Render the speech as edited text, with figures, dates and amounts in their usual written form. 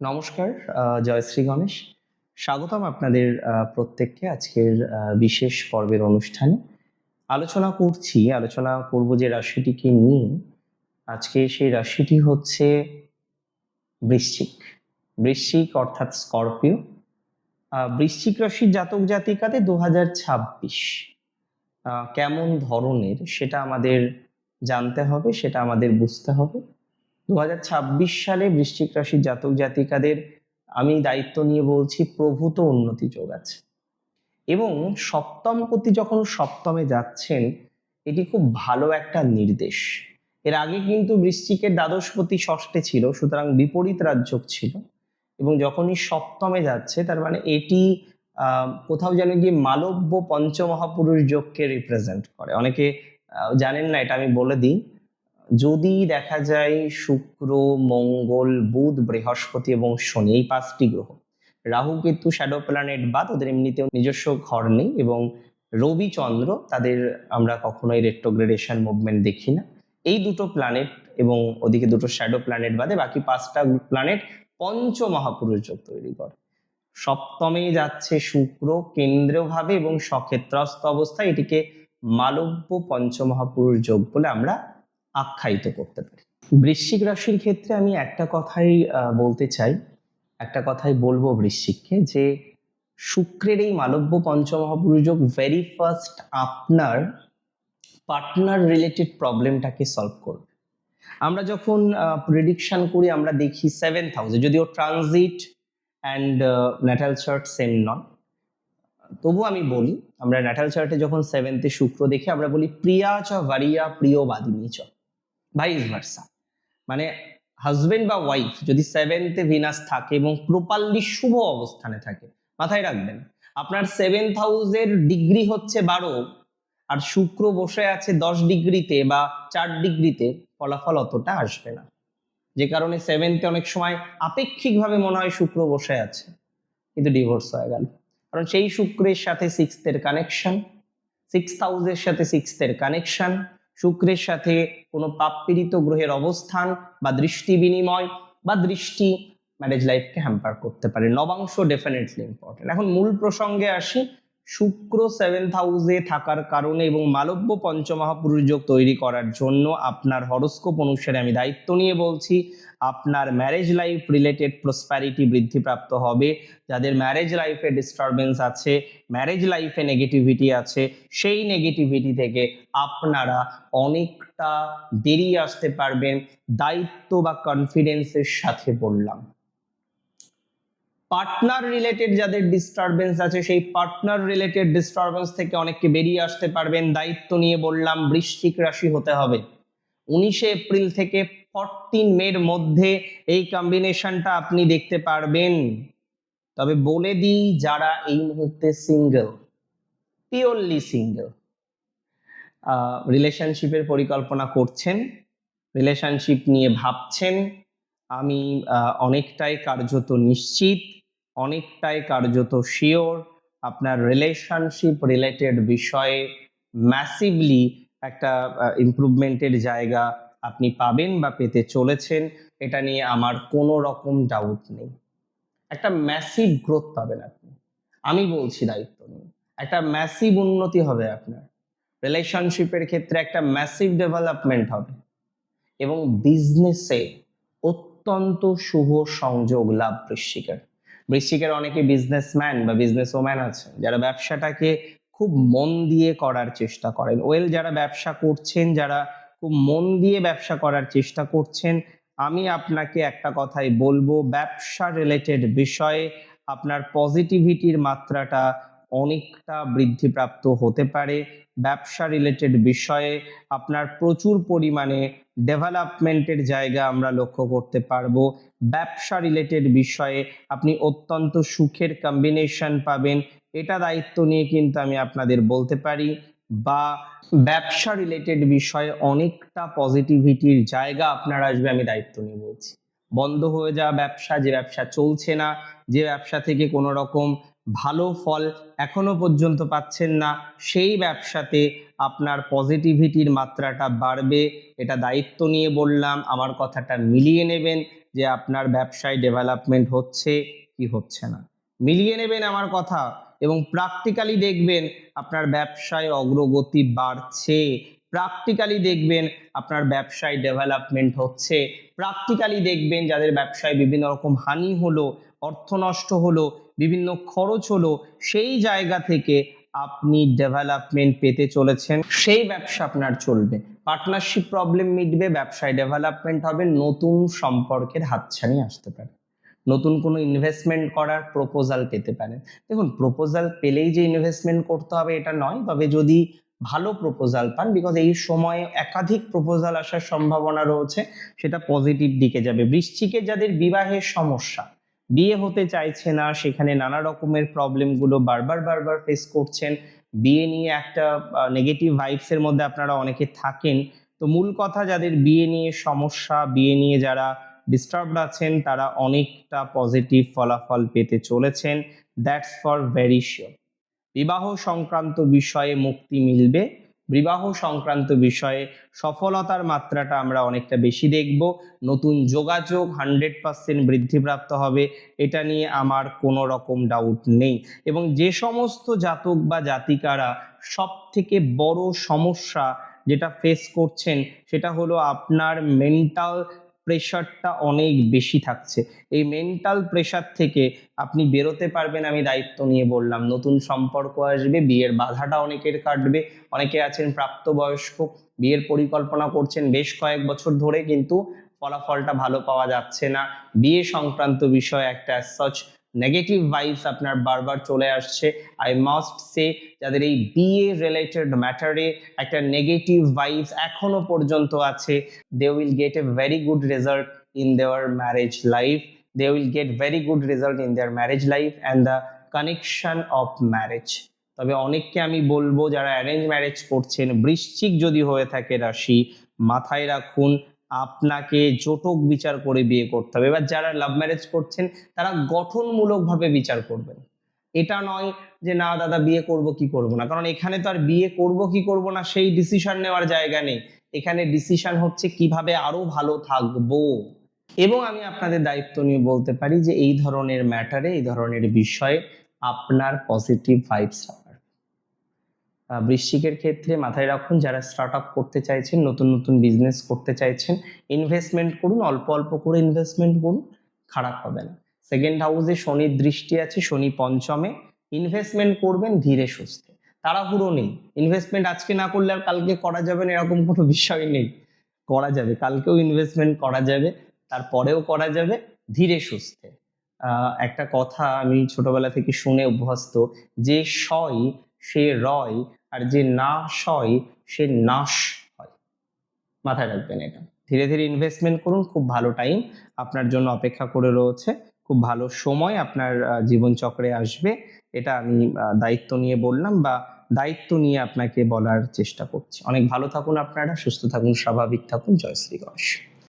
নমস্কার, জয়শ্রী গণেশ। স্বাগতম আপনাদের প্রত্যেককে আজকের বিশেষ পর্বের অনুষ্ঠানে। আলোচনা করব যে রাশিটিকে নিয়ে। আজকে সেই রাশিটি হচ্ছে বৃশ্চিক। বৃশ্চিক অর্থাৎ স্করপিও। বৃশ্চিক রাশির জাতক জাতিকাদের 2026 কেমন ধরনের সেটা আমাদের জানতে হবে, সেটা আমাদের বুঝতে হবে। 2026 সালে বৃশ্চিক রাশির জাতক জাতিকাদের আমি দায়িত্ব নিয়ে বলছি প্রভূত উন্নতি যোগ আছে, এবং সপ্তমপতি যখন সপ্তমে যাচ্ছেন এটি খুব ভালো একটা নির্দেশ। এর আগে কিন্তু বৃশ্চিকের দ্বাদশপতি ষষ্ঠে ছিল, সুতরাং বিপরীত রাজযোগ ছিল, এবং যখনই সপ্তমে যাচ্ছে তার মানে এটি কোথাও যেন গিয়ে মালব্য পঞ্চমহাপুরুষ যোগকে রিপ্রেজেন্ট করে। অনেকে জানেন না, এটা আমি বলে দিই। যদি দেখা যায় শুক্র, মঙ্গল, বুধ, বৃহস্পতি এবং শনি, এই 5টি গ্রহ, রাহু কেতু শ্যাডো প্ল্যানেট বাদ ওদের এমনিতেও নিজস্ব ঘর নেই, এবং রবি চন্দ্র তাদের আমরা কখনোই রেট্রোগ্রেডেশন মুভমেন্ট দেখি না। এই দুটো প্ল্যানেট এবং ওদিকে দুটো শ্যাডো প্ল্যানেট বাদে বাকি 5টা প্ল্যানেট পঞ্চমহাপুরুষ যোগ তৈরি করে। সপ্তমে যাচ্ছে শুক্র কেন্দ্রীয়ভাবে এবং সক্ষেত্রস্থ অবস্থায়, এটিকে মালব্য পঞ্চমহাপুরুষ যোগ বলে আমরা আখ্যায়িত করতে পারি। বৃশ্চিক রাশির ক্ষেত্রে আমি একটা কথাই বলতে চাই, একটা কথাই বলবো বৃশ্চিককে, যে শুক্রের এই মালব্য পঞ্চমহাপুরুষ যোগ ভেরি ফার্স্ট আপনার পার্টনার রিলেটেড প্রবলেমটাকে সলভ করবে। আমরা যখন প্রেডিকশন করি আমরা দেখি 7th হাউসে, যদিও transit and natal chart same নয়, তবু আমি বলি আমরা ন্যাটাল চার্টে যখন 7th শুক্র দেখি আমরা বলি প্রিয়া চ ভারিয়া প্রিয় বাদিনী চ, ভাইস ভার্সা। মানে হাজবেন্ড বা ওয়াইফ যদি 7th ভিনাস থাকে এবং প্রপারলি শুভ অবস্থানে থাকে, মাথায় রাখবেন আপনার 7th হাউসের ডিগ্রি হচ্ছে 12 আর শুক্র বসে আছে 10 ডিগ্রিতে বা 4 ডিগ্রিতে, ফলাফল অতটা আসবে না। যে কারণে 7th অনেক সময় আপেক্ষিকভাবে মনে হয় শুক্র বসে আছে, কিন্তু ডিভোর্স হয়ে গেল, কারণ সেই শুক্রের সাথে 6th এর কানেকশন, 6th হাউসের সাথে 6th এর কানেকশন, শুক্রের সাথে কোনো পাপ পীড়িত গ্রহের অবস্থান বা দৃষ্টি বিনিময় বা দৃষ্টি ম্যারেজ লাইফকে হ্যাম্পার করতে পারে। নবাংশ ডেফিনেটলি ইম্পর্টেন্ট। এখন মূল প্রসঙ্গে আসি। শুক্র 7th হাউসে থাকার কারণে এবং মালব্য পঞ্চমহাপুরুষ যোগ তৈরি করার জন্য আপনার হরোস্কোপ অনুসারে আমি দায়িত্ব নিয়ে বলছি আপনার ম্যারেজ লাইফ রিলেটেড প্রসপ্যারিটি বৃদ্ধিপ্রাপ্ত হবে। যাদের ম্যারেজ লাইফে ডিস্টারবেন্স আছে, ম্যারেজ লাইফে নেগেটিভিটি আছে, সেই নেগেটিভিটি থেকে আপনারা অনেকটা বেরিয়ে আসতে পারবেন দায়িত্ব বা কনফিডেন্সের সাথে। বললাম পার্টনার রিলেটেড যাদের ডিস্টারবেন্স আছে, সেই পার্টনার রিলেটেড ডিস্টারবেন্স থেকে অনেককে বেরিয়ে আসতে পারবেন দায়িত্ব নিয়ে। বললাম বৃশ্চিক রাশি হতে হবে। 19 এপ্রিল থেকে 14 মের মধ্যে এই কম্বিনেশনটা আপনি দেখতে পারবেন। তবে বলে দিই, যারা এই মুহূর্তে সিঙ্গেল, পিওরলি সিঙ্গেল, রিলেশনশিপের পরিকল্পনা করছেন, রিলেশনশিপ নিয়ে ভাবছেন, আমি অনেকটাই কার্যত নিশ্চিত, অনেকটাই কার্যত শিওর আপনার রিলেশনশিপ রিলেটেড বিষয়ে ম্যাসিভলি একটা ইমপ্রুভমেন্টের জায়গা আপনি পাবেন বা পেতে চলেছেন। এটা নিয়ে আমার কোনো রকম ডাউট নেই। একটা ম্যাসিভ গ্রোথ পাবেন আপনি, আমি বলছি দায়িত্ব নিয়ে। একটা ম্যাসিভ উন্নতি হবে আপনার রিলেশনশিপের ক্ষেত্রে, একটা ম্যাসিভ ডেভেলপমেন্ট হবে, এবং বিজনেসে অত্যন্ত শুভ সংযোগ লাভ বৃশ্চিকের অনেকে বিজনেসম্যান বা বিজনেস ওম্যান আছেন যারা ব্যবসাটাকে খুব মন দিয়ে করার চেষ্টা করেন। যারা ব্যবসা করছেন, যারা খুব মন দিয়ে ব্যবসা করার চেষ্টা করছেন, আমি আপনাকে একটা কথাই বলবো, ব্যবসা রিলেটেড বিষয়ে আপনার পজিটিভিটির মাত্রাটা অনেকটা বৃদ্ধিপ্রাপ্ত হতে পারে। ব্যবসা রিলেটেড বিষয়ে আপনার প্রচুর পরিমাণে ডেভেলপমেন্টের জায়গা আমরা লক্ষ্য করতে পারবো। ব্যবসা রিলেটেড বিষয়ে আপনি অত্যন্ত সুখের কম্বিনেশন পাবেন, এটা দায়িত্ব নিয়ে কিন্তু আমি আপনাদের বলতে পারি। বা ব্যবসা রিলেটেড বিষয়ে অনেকটা পজিটিভিটির জায়গা আপনার আসবে, আমি দায়িত্ব নিয়ে বলছি। বন্ধ হয়ে যাওয়া ব্যবসা, যে ব্যবসা চলছে না, যে ব্যবসা থেকে কোনো রকম ভালো ফল এখনো পর্যন্ত পাচ্ছেন না, সেই ব্যবসাতে আপনার পজিটিভিটির মাত্রাটা বাড়বে। এটা দায়িত্ব নিয়ে বললাম, আমার কথাটা মিলিয়ে নেবেন। যে আপনার ব্যবসায় ডেভেলপমেন্ট হচ্ছে কি হচ্ছে না। মিলিয়ে নেবেন আমার কথা এবং প্র্যাকটিক্যালি দেখবেন আপনার ব্যবসায় অগ্রগতি বাড়ছে, প্র্যাকটিক্যালি দেখবেন আপনার ব্যবসায় ডেভেলপমেন্ট হচ্ছে, প্র্যাকটিক্যালি দেখবেন যাদের ব্যবসায় বিভিন্ন রকম হানি হলো, অর্থ নষ্ট হলো, বিভিন্ন খরচ হলো, সেই জায়গা থেকে আপনি ডেভেলপমেন্ট পেতে চলেছেন, সেই ব্যবসা আপনার চলবে, পার্টনারশিপ প্রবলেম মিটবে, ব্যবসায় ডেভেলপমেন্ট হবে, নতুন সম্পর্কের হাতছানি আসতে পারে, নতুন কোনো ইনভেস্টমেন্ট করার প্রপোজাল পেতে পারেন। দেখুন, প্রপোজাল পেলেই যে ইনভেস্টমেন্ট করতে হবে এটা নয়, তবে যদি ভালো প্রপোজাল পান, বিকজ এই সময়ে একাধিক প্রপোজাল আসার সম্ভাবনা রয়েছে, সেটা পজিটিভ দিকে যাবে। বৃশ্চিকের যাদের বিবাহের সমস্যা, বিয়ে হতে চাইছে না, সেখানে নানা রকমের প্রবলেমগুলো বারবার ফেস করছেন, বিয়ে নিয়ে একটা নেগেটিভ ভাইবসের মধ্যে আপনারা অনেকে থাকেন, তো মূল কথা যাদের বিয়ে নিয়ে সমস্যা, বিয়ে নিয়ে যারা ডিস্টার্বড আছেন, তারা অনেকটা পজিটিভ ফলাফল পেতে চলেছেন, দ্যাটস ফর ভেরি শিওর। বিবাহ সংক্রান্ত বিষয়ে মুক্তি মিলবে, বিবাহ সংক্রান্ত বিষয়ে সফলতার মাত্রাটা আমরা অনেকটা বেশি দেখব, নতুন যোগাযোগ 100% বৃদ্ধিপ্রাপ্ত হবে, এটা নিয়ে আমার কোনো রকম ডাউট নেই। এবং যে সমস্ত জাতক বা জাতিকারা সব থেকে বড় সমস্যা যেটা ফেস করছেন, সেটা হলো আপনার মেন্টাল প্রেশারটা অনেক বেশি থাকছে, এই মেন্টাল প্রেশার থেকে আপনি বেরোতে পারবেন, আমি দায়িত্ব নিয়ে বললাম। নতুন সম্পর্ক আসবে, বিয়ের বাধাটা অনেকের কাটবে, অনেকে আছেন প্রাপ্তবয়স্ক, বিয়ের পরিকল্পনা করছেন বেশ কয়েক বছর ধরে, কিন্তু ফলাফলটা ভালো পাওয়া যাচ্ছে না, বিয়ে সংক্রান্ত বিষয়ে একটা সচ নেগেটিভ ভাইবস আপনার বারবার চলে আসছে। আই মাস্ট সে, যাদের এই বিয়ে রিলেটেড ম্যাটারে একটা নেগেটিভ ভাইবস এখনো পর্যন্ত আছে, they will get a very good result in their marriage life, they will get very good result in their marriage life and the connection of marriage। তবে অনেককে আমি বলবো যারা অ্যারেঞ্জ ম্যারেজ করছেন, বৃশ্চিক যদি হয়ে থাকে রাশি, মাথায় রাখুন আপনাকে জটক বিচার করে বিয়ে করতে হবে। এবার যারা লাভ ম্যারেজ করছেন তারা গঠনমূলকভাবে বিচার করবেন, এটা নয় যে না দাদা বিয়ে করব কি করব না, কারণ এখানে তো আর বিয়ে করব কি করব না সেই ডিসিশন নেওয়ার জায়গা নেই, এখানে ডিসিশন হচ্ছে কিভাবে আরো ভালো থাকবো। এবং আমি আপনাদের দায়িত্ব নিয়ে বলতে পারি যে এই ধরনের ম্যাটারে, এই ধরনের বিষয়ে আপনার পজিটিভ ভাইবস রাখার। বৃশ্চিকের ক্ষেত্রে মাথায় রাখুন যারা স্টার্ট আপ করতে চাইছেন, নতুন নতুন বিজনেস করতে চাইছেন, ইনভেস্টমেন্ট করুন, অল্প অল্প করে ইনভেস্টমেন্ট করুন, খারাপ হবে না। সেকেন্ড হাউসে শনির দৃষ্টি আছে, শনি পঞ্চমে, ইনভেস্টমেন্ট করবেন ধীরে সুস্থে, তাড়াহুড়ো নেই। ইনভেস্টমেন্ট আজকে না করলে আর কালকে করা যাবে না এরকম কোনো বিষয় নেই, করা যাবে, কালকেও ইনভেস্টমেন্ট করা যাবে, তারপরেও করা যাবে, ধীরে সুস্থে। একটা কথা আমি ছোটবেলা থেকে শুনে অভ্যস্ত, যে সয় সে রয়, আর যে না সয় সে নাশ হয়, মাথায় রাখবেন এটা। ধীরে ধীরে ইনভেস্টমেন্ট করুন, খুব ভালো টাইম আপনার জন্য অপেক্ষা করে রয়েছে, খুব ভালো সময় আপনার জীবন চক্রে আসবে, এটা আমি দায়িত্ব নিয়ে বললাম বা দায়িত্ব নিয়ে আপনাকে বলার চেষ্টা করছি। অনেক ভালো থাকুন আপনারা, সুস্থ থাকুন, স্বাভাবিক থাকুন, জয় শ্রী গণেশ।